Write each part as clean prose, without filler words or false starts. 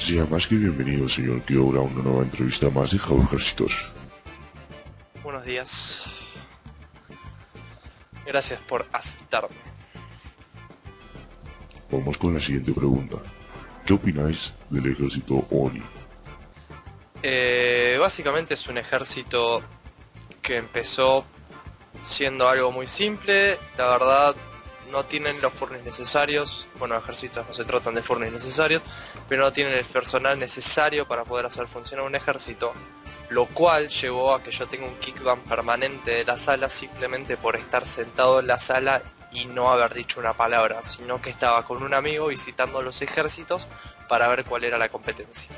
Sea más que bienvenido, señor Kyogre, a una nueva entrevista más de Jao Ejércitos. Buenos días. Gracias por aceptarme. Vamos con la siguiente pregunta. ¿Qué opináis del ejército Oni? Básicamente es un ejército que empezó siendo algo muy simple. La verdad, no tienen los furnis necesarios. Bueno, ejércitos no se tratan de furnis necesarios, pero no tienen el personal necesario para poder hacer funcionar un ejército. Lo cual llevó a que yo tenga un kickban permanente de la sala simplemente por estar sentado en la sala y no haber dicho una palabra, sino que estaba con un amigo visitando los ejércitos para ver cuál era la competencia.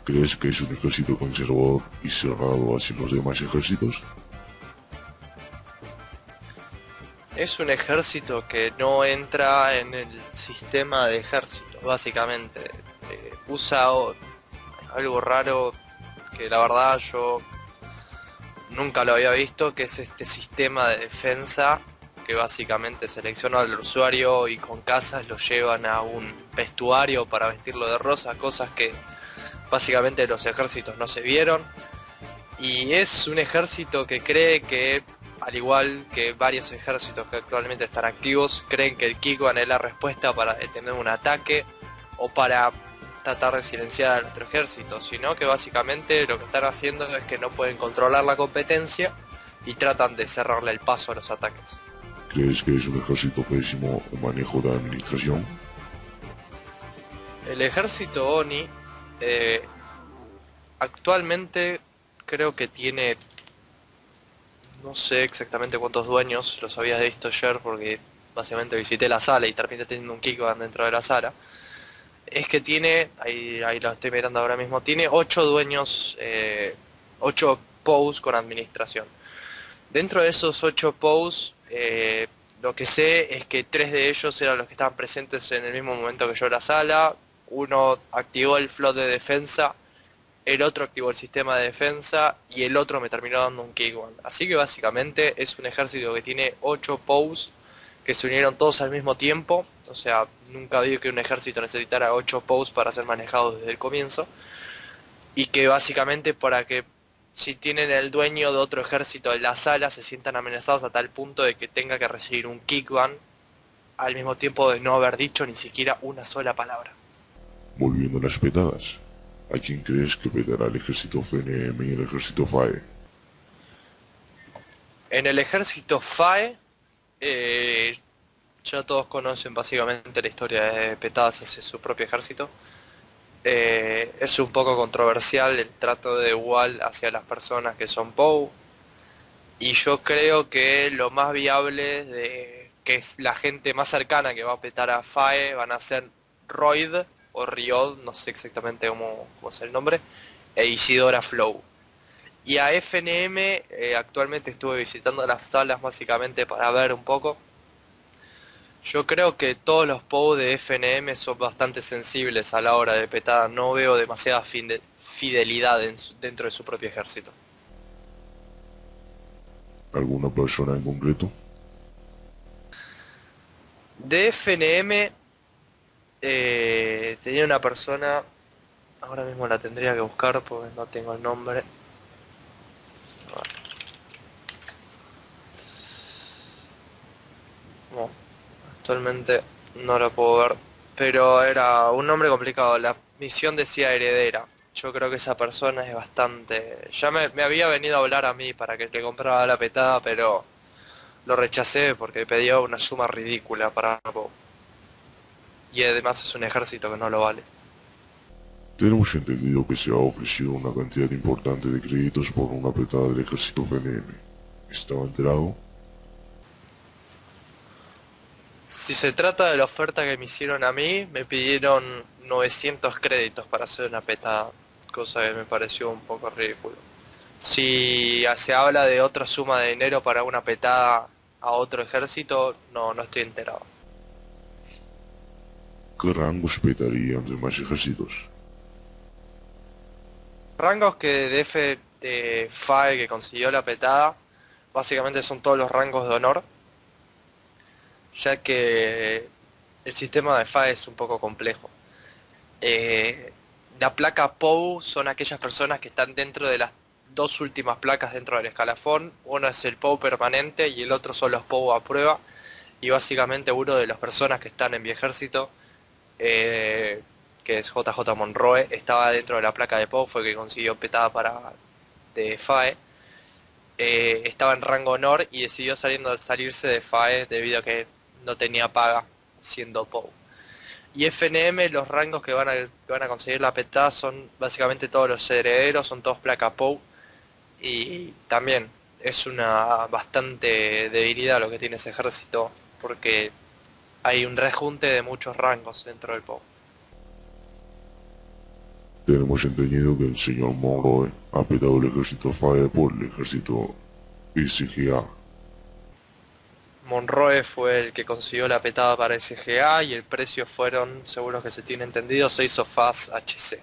¿Crees que es un ejército conservador y cerrado hacia los demás ejércitos? Es un ejército que no entra en el sistema de ejércitos, básicamente. Usa algo raro que la verdad yo nunca lo había visto, que es este sistema de defensa que básicamente selecciona al usuario y con casas lo llevan a un vestuario para vestirlo de rosa, cosas que básicamente los ejércitos no se vieron. Y es un ejército que cree que, al igual que varios ejércitos que actualmente están activos, creen que el Kickban es la respuesta para detener un ataque o para tratar de silenciar a nuestro ejército, sino que básicamente lo que están haciendo es que no pueden controlar la competencia y tratan de cerrarle el paso a los ataques. ¿Crees que es un ejército pésimo en manejo de administración? El ejército Oni eh, actualmente creo que tiene, no sé exactamente cuántos dueños, los había visto ayer porque básicamente visité la sala y terminé teniendo un kickban dentro de la sala. Es que tiene, ahí lo estoy mirando ahora mismo, tiene 8 dueños, 8 POWs con administración. Dentro de esos 8 POWs, lo que sé es que 3 de ellos eran los que estaban presentes en el mismo momento que yo en la sala. Uno activó el flood de defensa, el otro activó el sistema de defensa y el otro me terminó dando un kickban. Así que básicamente es un ejército que tiene 8 POWs que se unieron todos al mismo tiempo. O sea, nunca vi que un ejército necesitara 8 POWs para ser manejado desde el comienzo. Y que básicamente para que si tienen el dueño de otro ejército en la sala se sientan amenazados a tal punto de que tenga que recibir un kickban al mismo tiempo de no haber dicho ni siquiera una sola palabra. Volviendo a las petadas. ¿A quién crees que petará el ejército FNM y el ejército FAE? En el ejército FAE, ya todos conocen básicamente la historia de petadas hacia su propio ejército. Es un poco controversial el trato de igual hacia las personas que son POW. Y yo creo que lo más viable de que es la gente más cercana que va a petar a FAE van a ser Royd o Riod, no sé exactamente cómo es el nombre, e Isidora Flow. Y a FNM actualmente estuve visitando las salas básicamente para ver un poco. Yo creo que todos los POW de FNM son bastante sensibles a la hora de petada, no veo demasiada fidelidad dentro de su propio ejército. ¿Alguna persona en concreto? De FNM tenía una persona, ahora mismo la tendría que buscar porque no tengo el nombre. No, actualmente no lo puedo ver, pero era un nombre complicado. La misión decía heredera. Yo creo que esa persona es bastante... Ya me había venido a hablar a mí para que le comprara la petada, pero lo rechacé porque pedía una suma ridícula para algo. Y además es un ejército que no lo vale. Tenemos entendido que se ha ofrecido una cantidad importante de créditos por una petada del ejército FNM. ¿Estaba enterado? Si se trata de la oferta que me hicieron a mí, me pidieron 900 créditos para hacer una petada, cosa que me pareció un poco ridículo. Si se habla de otra suma de dinero para una petada a otro ejército, no estoy enterado. ¿Qué rangos petarían demás ejércitos? Rangos que de FAE que consiguió la petada, básicamente son todos los rangos de honor, ya que el sistema de FAE es un poco complejo. Eh, la placa POW son aquellas personas que están dentro de las dos últimas placas dentro del escalafón. Uno es el POW permanente y el otro son los POW a prueba. Y básicamente uno de las personas que están en mi ejército, eh, que es JJ Monroe, estaba dentro de la placa de POW, fue el que consiguió petada para de FAE. Estaba en rango honor y decidió salirse de FAE debido a que no tenía paga siendo POW. Y FNM, los rangos que van a conseguir la petada son básicamente todos los herederos, son todos placa POW. Y también es una bastante debilidad lo que tiene ese ejército, porque hay un rejunte de muchos rangos dentro del POW. Tenemos entendido que el señor Monroe ha petado el ejército FAE por el ejército SGA. Monroe fue el que consiguió la petada para SGA y el precio fueron, según lo que se tiene entendido, 6 sofás HC.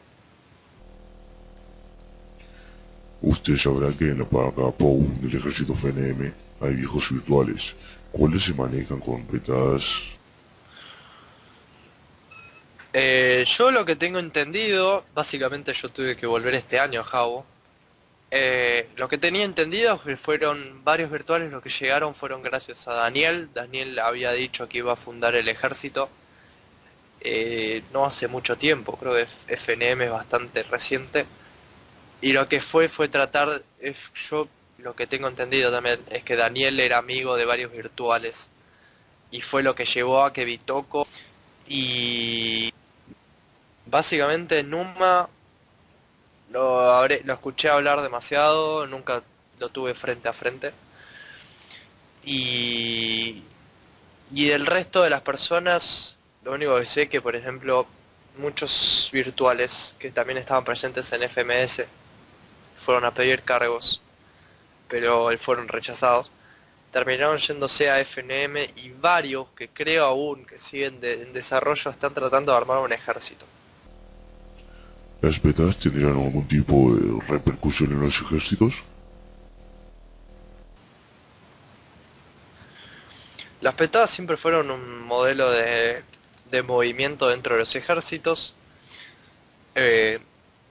Usted sabrá que en la placa POW del ejército FNM hay viejos virtuales, cuáles se manejan con petadas. Yo lo que tengo entendido, básicamente yo tuve que volver este año a Jabo. Lo que tenía entendido es que fueron varios virtuales, los que llegaron fueron gracias a Daniel. Daniel había dicho que iba a fundar el ejército no hace mucho tiempo, creo que FNM es bastante reciente. Y lo que fue tratar, yo lo que tengo entendido también es que Daniel era amigo de varios virtuales. Y fue lo que llevó a que Bitoco y básicamente Numa lo escuché hablar demasiado, nunca lo tuve frente a frente. Y, y del resto de las personas, lo único que sé que, por ejemplo, muchos virtuales que también estaban presentes en FMS fueron a pedir cargos, pero fueron rechazados. Terminaron yéndose a FNM y varios que creo aún que siguen en desarrollo están tratando de armar un ejército. ¿Las petadas tendrán algún tipo de repercusión en los ejércitos? Las petadas siempre fueron un modelo de movimiento dentro de los ejércitos. Eh,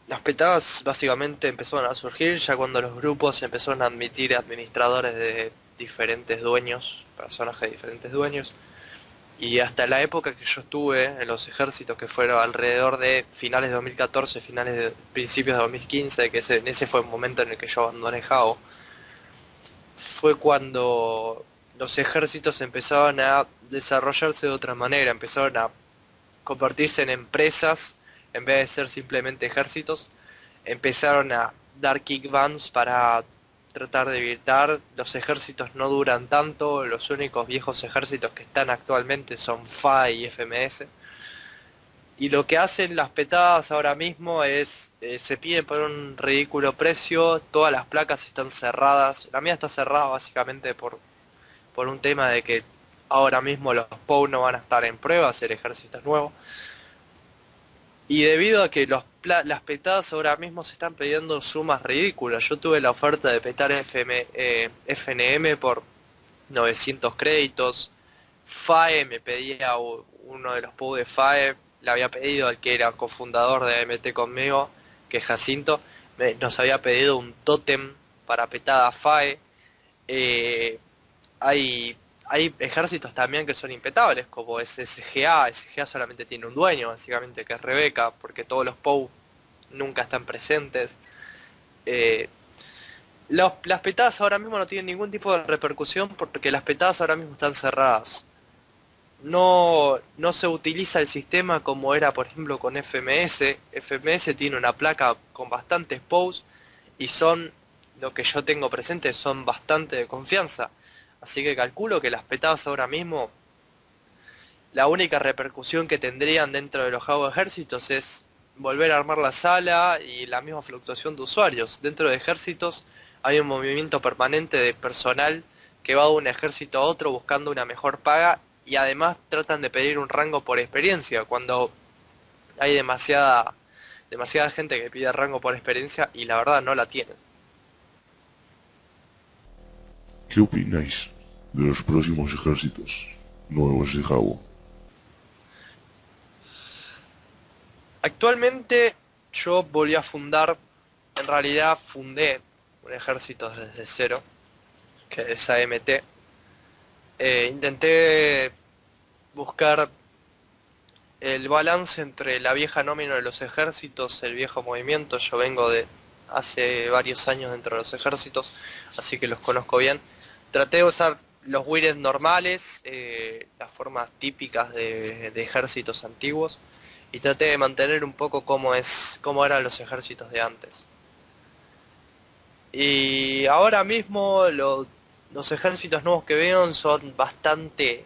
las petadas básicamente empezaron a surgir ya cuando los grupos empezaron a admitir administradores de diferentes dueños, personajes de diferentes dueños. Y hasta la época que yo estuve en los ejércitos, que fueron alrededor de finales de 2014, principios de 2015, que en ese fue el momento en el que yo abandoné JAO, fue cuando los ejércitos empezaban a desarrollarse de otra manera, empezaron a convertirse en empresas en vez de ser simplemente ejércitos, empezaron a dar kickbans para tratar de evitar, los ejércitos no duran tanto, los únicos viejos ejércitos que están actualmente son FA y FMS. Y lo que hacen las petadas ahora mismo es, se piden por un ridículo precio, todas las placas están cerradas, la mía está cerrada básicamente por un tema de que ahora mismo los POW no van a estar en pruebas, el ejército es nuevo. Y debido a que las petadas ahora mismo se están pidiendo sumas ridículas, yo tuve la oferta de petar FNM por 900 créditos, FAE me pedía uno de los POW de FAE, le había pedido al que era cofundador de AMT conmigo, que es Jacinto, nos había pedido un tótem para petada FAE. Eh, hay ejércitos también que son impetables, como es SGA. SGA solamente tiene un dueño, básicamente, que es Rebeca, porque todos los POW nunca están presentes. Eh, las petadas ahora mismo no tienen ningún tipo de repercusión porque las petadas ahora mismo están cerradas. No se utiliza el sistema como era, por ejemplo, con FMS. FMS tiene una placa con bastantes POWs y son, lo que yo tengo presente, son bastante de confianza. Así que calculo que las petadas ahora mismo, la única repercusión que tendrían dentro de los Jabo ejércitos es volver a armar la sala y la misma fluctuación de usuarios. Dentro de ejércitos hay un movimiento permanente de personal que va de un ejército a otro buscando una mejor paga y además tratan de pedir un rango por experiencia cuando hay demasiada gente que pide rango por experiencia y la verdad no la tienen. ¿Qué opináis de los próximos ejércitos nuevos de Jabo? Actualmente yo volví a fundar, en realidad fundé un ejército desde cero, que es AMT. Intenté buscar el balance entre la vieja nómina de los ejércitos, el viejo movimiento. Yo vengo de hace varios años dentro de los ejércitos, así que los conozco bien. Traté de usar los wires normales, las formas típicas de ejércitos antiguos, y traté de mantener un poco cómo eran los ejércitos de antes. Y ahora mismo los ejércitos nuevos que veo son bastante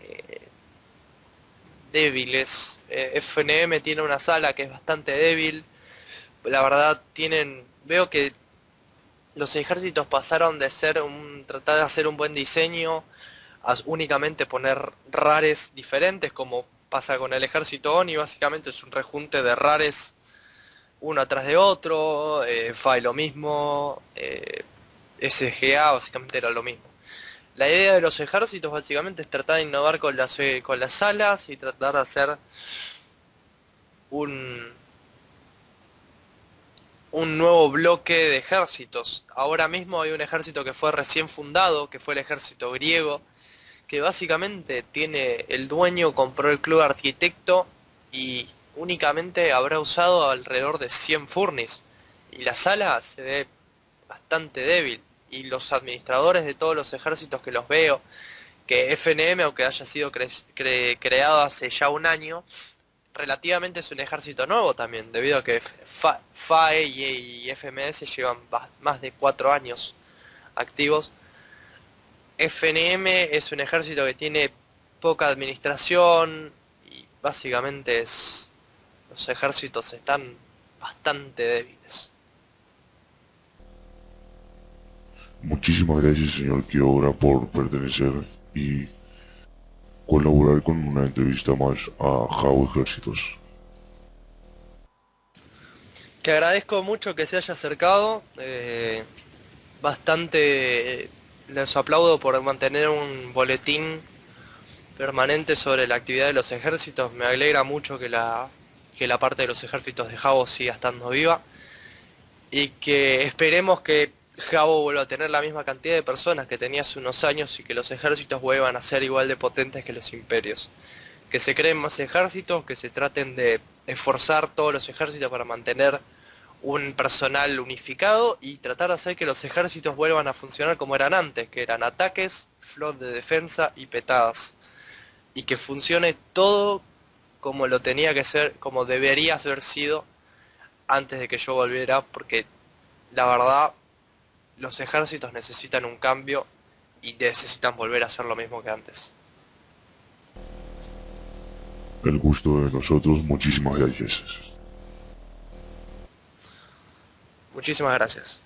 débiles. FNM tiene una sala que es bastante débil. La verdad veo que los ejércitos pasaron de tratar de hacer un buen diseño a únicamente poner rares diferentes, como pasa con el ejército ONI. Básicamente es un rejunte de rares uno atrás de otro. FAE lo mismo, SGA básicamente era lo mismo. La idea de los ejércitos básicamente es tratar de innovar con las salas y tratar de hacer un, un nuevo bloque de ejércitos. Ahora mismo hay un ejército que fue recién fundado, que fue el ejército griego, que básicamente el dueño compró el club arquitecto y únicamente habrá usado alrededor de 100 furnis. Y la sala se ve bastante débil. Y los administradores de todos los ejércitos que los veo, que FNM, aunque haya sido creado hace ya un año, relativamente es un ejército nuevo también, debido a que FAE y FMS llevan más de 4 años activos. FNM es un ejército que tiene poca administración y básicamente los ejércitos están bastante débiles. Muchísimas gracias, señor Quiobra, por pertenecer y colaborar con una entrevista más a Jao Ejércitos. Que agradezco mucho que se haya acercado, bastante les aplaudo por mantener un boletín permanente sobre la actividad de los ejércitos. Me alegra mucho que la parte de los ejércitos de Jabo siga estando viva y que esperemos que Jabo vuelva a tener la misma cantidad de personas que tenía hace unos años y que los ejércitos vuelvan a ser igual de potentes que los imperios. Que se creen más ejércitos, que se traten de esforzar todos los ejércitos para mantener un personal unificado y tratar de hacer que los ejércitos vuelvan a funcionar como eran antes, que eran ataques, flot de defensa y petadas. Y que funcione todo como lo tenía que ser, como debería haber sido antes de que yo volviera, porque la verdad los ejércitos necesitan un cambio y necesitan volver a hacer lo mismo que antes. El gusto de nosotros, muchísimas gracias. Muchísimas gracias.